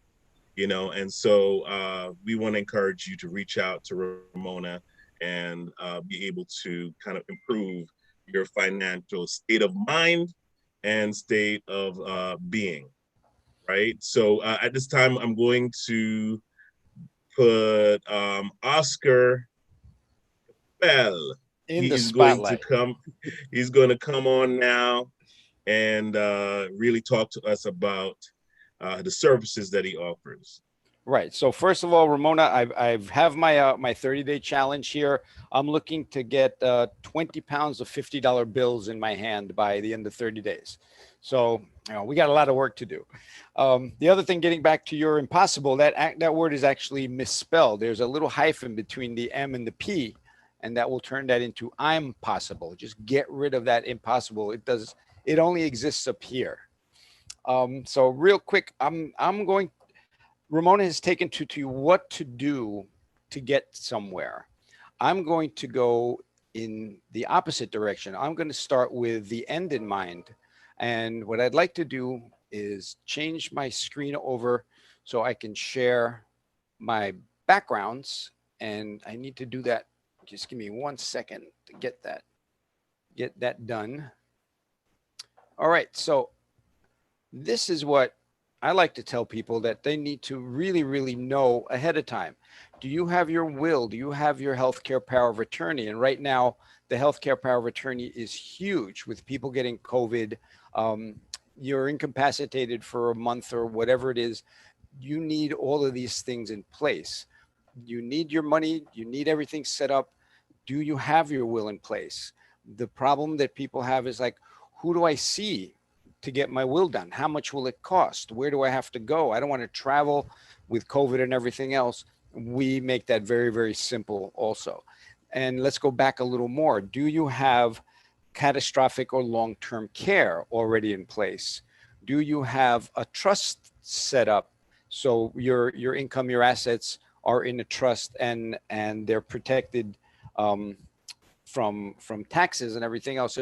And so we want to encourage you to reach out to Ramona and be able to kind of improve your financial state of mind and state of being, right? So at this time, I'm going to put Oscar Bell. In He the is going to spotlight. come. He's going to come on now and really talk to us about the services that he offers. Right. So first of all, Ramona, I've have my 30-day challenge here. I'm looking to get 20 pounds of $50 bills in my hand by the end of 30 days. So we got a lot of work to do. The other thing, getting back to your impossible, that word is actually misspelled. There's a little hyphen between the M and the P, and that will turn that into I'm possible. Just get rid of that impossible. It only exists up here. So real quick, I'm going. Ramona has taken to you what to do to get somewhere. I'm going to go in the opposite direction. I'm going to start with the end in mind. And what I'd like to do is change my screen over so I can share my backgrounds. And I need to do that. Just give me 1 second to get that done. All right. So this is what I like to tell people that they need to really, really know ahead of time. Do you have your will? Do you have your healthcare power of attorney? And right now, the healthcare power of attorney is huge with people getting COVID. Um, you're incapacitated for a month or whatever it is. You need all of these things in place. You need your money. You need everything set up. Do you have your will in place? The problem that people have is like, who do I see to get my will done? How much will it cost? Where do I have to go? I don't want to travel with COVID and everything else. We make that very, very simple also. And let's go back a little more. Do you have catastrophic or long-term care already in place? Do you have a trust set up so your income, your assets are in a trust and they're protected um, from taxes and everything else?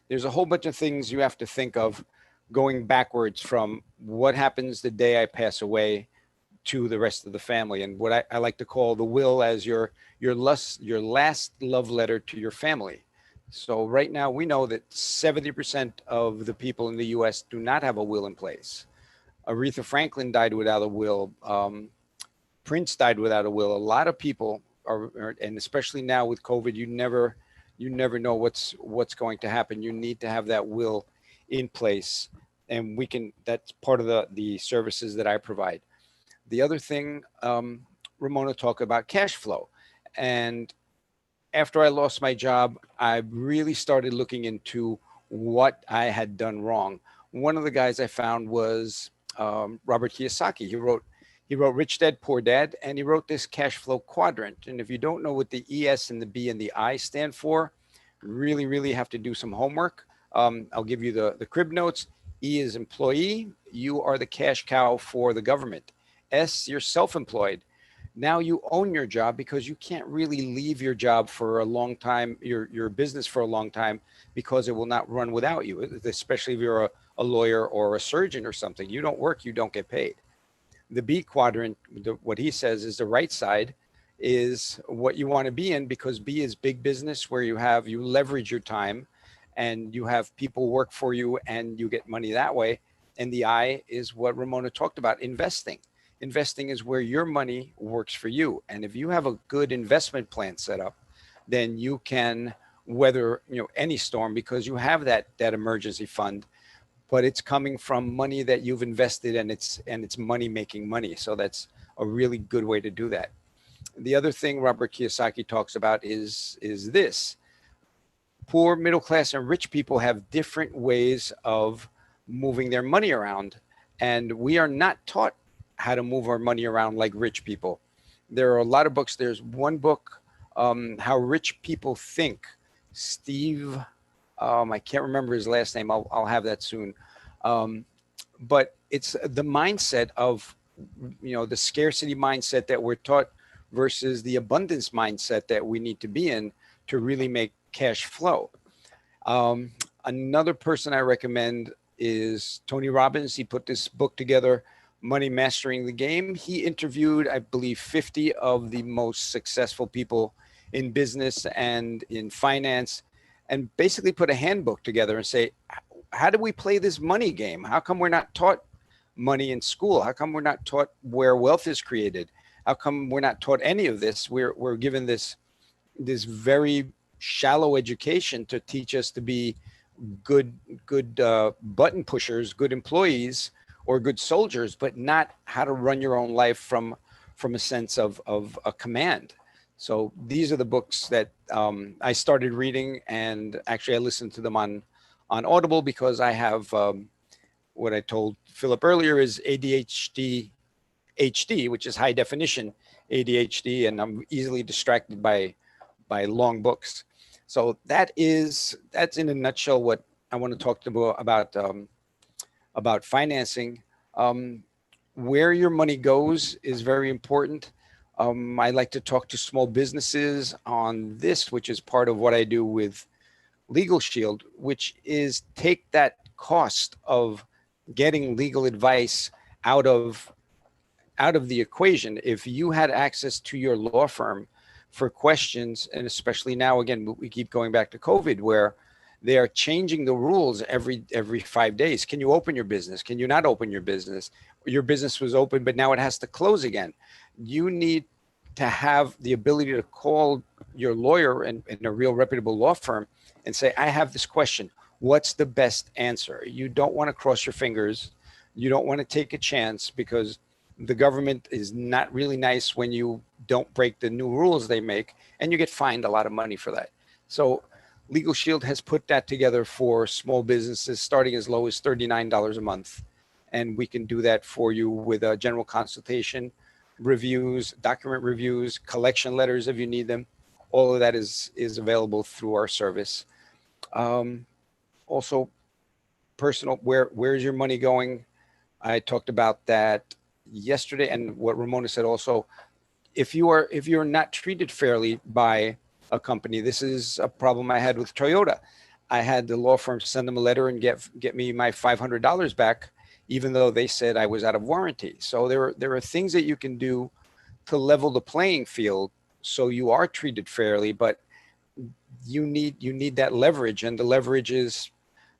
There's a whole bunch of things you have to think of going backwards from what happens the day I pass away to the rest of the family, and what I like to call the will as your last love letter to your family. So right now we know that 70% of the people in the U.S. do not have a will in place. Aretha Franklin died without a will. Prince died without a will. A lot of people and especially now with COVID, you never know what's going to happen. You need to have that will in place, and that's part of the services that I provide. The other thing, Ramona talked about cash flow, And after I lost my job, I really started looking into what I had done wrong. One of the guys I found was Robert Kiyosaki. He wrote Rich Dad Poor Dad, and he wrote this cash flow quadrant. And if you don't know what the ES and the B and the I stand for, really, really have to do some homework. I'll give you the crib notes. E is employee. You are the cash cow for the government. S, you're self-employed. Now you own your job because you can't really leave your job for a long time, your business for a long time, because it will not run without you, especially if you're a lawyer or a surgeon or something. You don't work, you don't get paid. The B quadrant, what he says is the right side is what you want to be in, because B is big business, where you leverage your time and you have people work for you and you get money that way. And the I is what Ramona talked about, investing. Investing is where your money works for you. And if you have a good investment plan set up, then you can weather, any storm, because you have that emergency fund, but it's coming from money that you've invested, and it's money making money. So that's a really good way to do that. The other thing Robert Kiyosaki talks about is this: poor, middle class, and rich people have different ways of moving their money around, and we are not taught how to move our money around like rich people. There are a lot of books. There's one book, How Rich People Think. Steve, I can't remember his last name. I'll have that soon. But it's the mindset of, the scarcity mindset that we're taught versus the abundance mindset that we need to be in to really make cash flow. Another person I recommend is Tony Robbins. He put this book together, Money Mastering the Game. He interviewed, I believe, 50 of the most successful people in business and in finance, and basically put a handbook together and say, how do we play this money game? How come we're not taught money in school? How come we're not taught where wealth is created? How come we're not taught any of this? We're given this very shallow education to teach us to be good button pushers, good employees, or good soldiers, but not how to run your own life from a sense of a command. So these are the books that I started reading, and actually I listened to them on Audible, because I have what I told Philip earlier is ADHD HD, which is high definition ADHD, and I'm easily distracted by long books. So that's in a nutshell what I want to talk about financing. Where your money goes is very important. I like to talk to small businesses on this, which is part of what I do with Legal Shield, which is take that cost of getting legal advice out of the equation. If you had access to your law firm for questions, and especially now, again, we keep going back to COVID, where they are changing the rules every 5 days. Can you open your business? Can you not open your business? Your business was open, but now it has to close again. You need to have the ability to call your lawyer and a real reputable law firm and say, I have this question. What's the best answer? You don't want to cross your fingers. You don't want to take a chance, because the government is not really nice when you don't break the new rules they make, and you get fined a lot of money for that. So Legal Shield has put that together for small businesses starting as low as $39 a month. And we can do that for you with a general consultation, reviews, document reviews, collection letters if you need them. All of that is available through our service. Also, personal, where's your money going? I talked about that yesterday, and what Ramona said also. If you're not treated fairly by a company, this is a problem I had with Toyota. I had the law firm send them a letter and get me my $500 back, even though they said I was out of warranty. So there are things that you can do to level the playing field so you are treated fairly, but you need that leverage, and the leverage is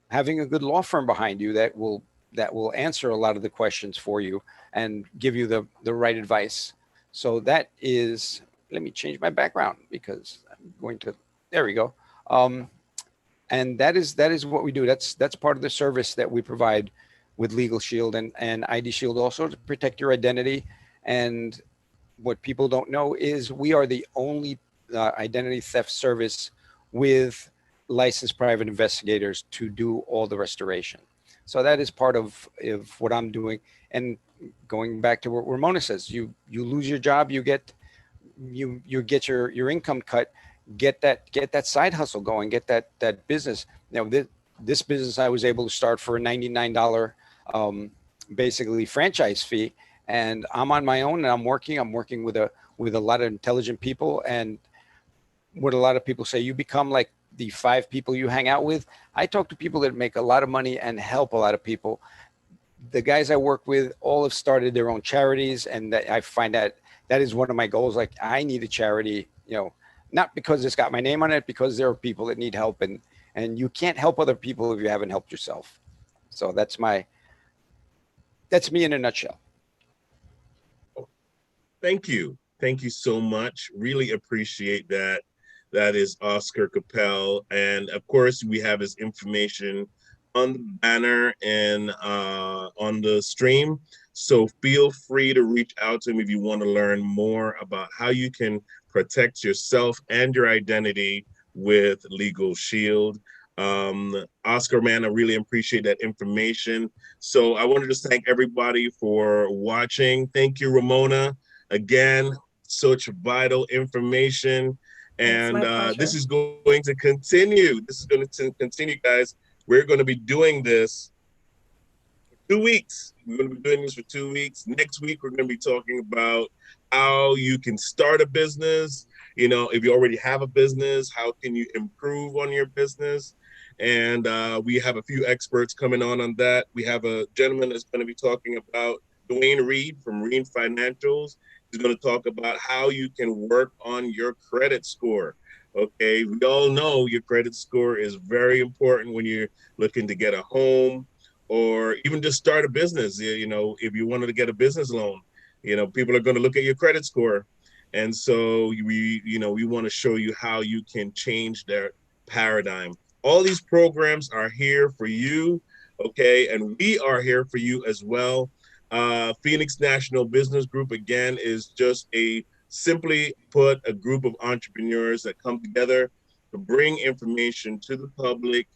having a good law firm behind you that will answer a lot of the questions for you and give you the right advice. So that is, let me change my background because I'm going to, there we go. And that is what we do. That's part of the service that we provide with Legal Shield and ID Shield, also to protect your identity. And what people don't know is we are the only identity theft service with licensed private investigators to do all the restoration. So that is part of what I'm doing. And going back to what Ramona says, you lose your job, you get your income cut, get that side hustle going, get that business. This business I was able to start for a $99 basically franchise fee, and I'm on my own and I'm working with a lot of intelligent people. And what a lot of people say, you become like the five people you hang out with. I talk to people that make a lot of money and help a lot of people. The guys I work with all have started their own charities, and that I find that is one of my goals. Like, I need a charity, not because it's got my name on it, because there are people that need help, and you can't help other people if you haven't helped yourself. So that's me in a nutshell. Thank you so much. Really appreciate that. That is Oscar Capel, and of course we have his information on the banner and on the stream. So feel free to reach out to him if you want to learn more about how you can protect yourself and your identity with Legal Shield. Oscar, man, I really appreciate that information. So I wanted to thank everybody for watching. Thank you, Ramona. Again, such vital information. It's And my pleasure. this is going to continue. This is going to continue, guys. We're going to be doing this for 2 weeks. We're going to be doing this for 2 weeks. Next week, we're going to be talking about how you can start a business. If you already have a business, how can you improve on your business? And we have a few experts coming on that. We have a gentleman that's going to be talking about Dwayne Reed from Reed Financials. He's going to talk about how you can work on your credit score. Okay, we all know your credit score is very important when you're looking to get a home or even just start a business. If you wanted to get a business loan, people are going to look at your credit score. And so we want to show you how you can change their paradigm. All these programs are here for you, okay? And we are here for you as well. Phoenix National Business Group, again, is just simply put, a group of entrepreneurs that come together to bring information to the public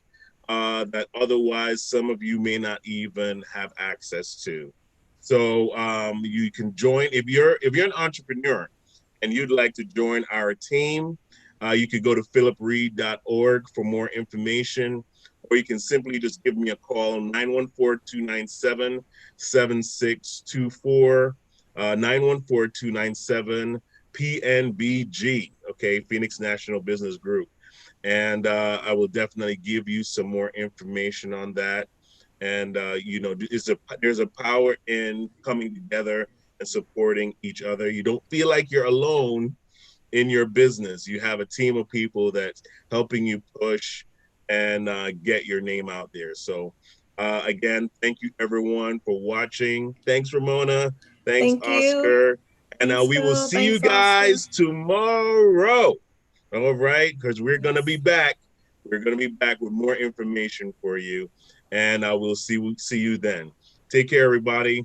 that otherwise some of you may not even have access to. So you can join if you're an entrepreneur and you'd like to join our team. You could go to philipreed.org for more information, or you can simply just give me a call, 914-297-7624, 914-297-PNBG, okay, Phoenix National Business Group. And I will definitely give you some more information on that. And there's a power in coming together and supporting each other. You don't feel like you're alone in your business. You have a team of people that's helping you push and get your name out there. So again, thank you everyone for watching. Thanks, Ramona. Thanks, Thank you. Oscar. And Thanks, we will Phil. see you Thanks, Oscar. guys tomorrow. All right, because we're going to Yes. be back. We're going to be back with more information for you. And I will see you then. Take care, everybody.